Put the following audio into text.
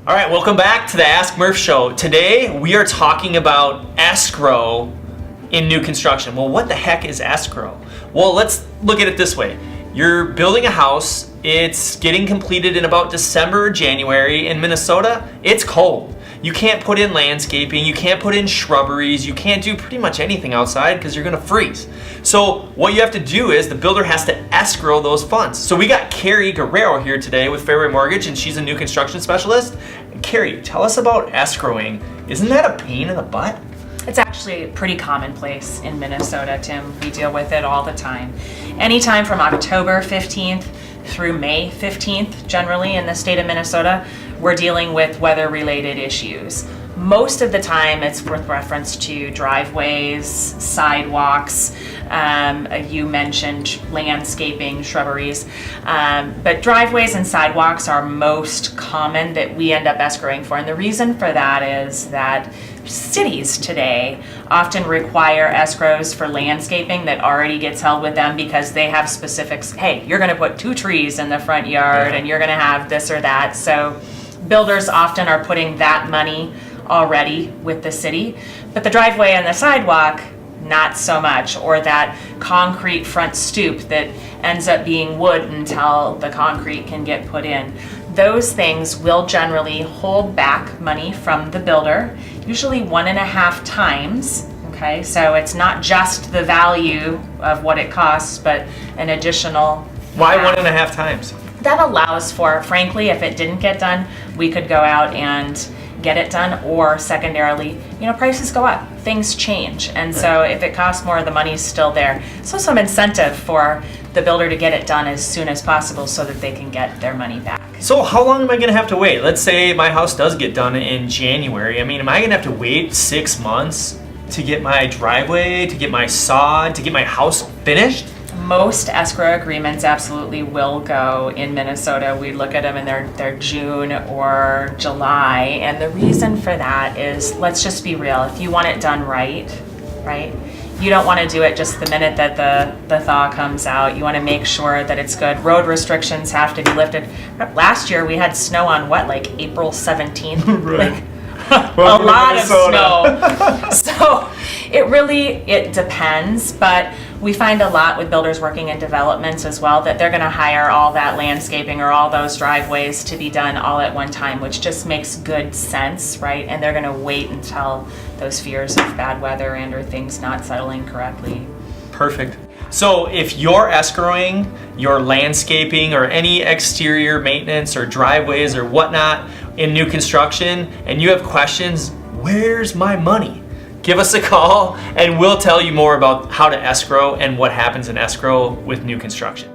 All right, welcome back to the Ask Murph Show. Today we are talking about escrow in new construction. Well, what the heck is escrow? Well, let's look at it this way. You're building a house, it's getting completed in about December or January. In Minnesota, it's cold. You can't put in landscaping, you can't put in shrubberies, you can't do pretty much anything outside because you're gonna freeze. So what you have to do is the builder has to escrow those funds. So we got Carrie here today with Fairway Mortgage, and she's a new construction specialist. And Carrie, tell us about escrowing. Isn't that a pain in the butt? It's actually pretty commonplace in Minnesota, Tim. We deal with it all the time. Anytime from October 15th through May 15th, generally in the state of Minnesota, we're dealing with weather-related issues. Most of the time, it's with reference to driveways, sidewalks. You mentioned landscaping, shrubberies, but driveways and sidewalks are most common that we end up escrowing for. And the reason for that is that cities today often require escrows for landscaping that already gets held with them because they have specifics. Hey, you're going to put 2 trees in the front yard, and you're going to have this or that. So builders often are putting that money already with the city, but the driveway and the sidewalk, not so much, or that concrete front stoop that ends up being wood until the concrete can get put in. Those things will generally hold back money from the builder, usually 1.5 times. Okay, so it's not just the value of what it costs, but an additional. Why 1.5 times? That allows for, frankly, if it didn't get done, we could go out and get it done, or secondarily, prices go up, things change, and so if it costs more, the money's still there. So some incentive for the builder to get it done as soon as possible so that they can get their money back. So how long am I gonna have to wait? Let's say my house does get done in January. Am I gonna have to wait 6 months to get my driveway, to get my sod, to get my house finished? Most escrow agreements absolutely will go in Minnesota. We look at them in their June or July, and the reason for that is, let's just be real, if you want it done right, you don't want to do it just the minute that the thaw comes out. You want to make sure that it's good. Road restrictions have to be lifted. Last year we had snow on April 17th? Right. A lot of snow. So it depends, but we find a lot with builders working in developments as well that they're going to hire all that landscaping or all those driveways to be done all at one time, which just makes good sense, right? And they're going to wait until those fears of bad weather and or things not settling correctly. Perfect. So if you're escrowing your landscaping or any exterior maintenance or driveways or whatnot in new construction and you have questions, where's my money? Give us a call and we'll tell you more about how to escrow and what happens in escrow with new construction.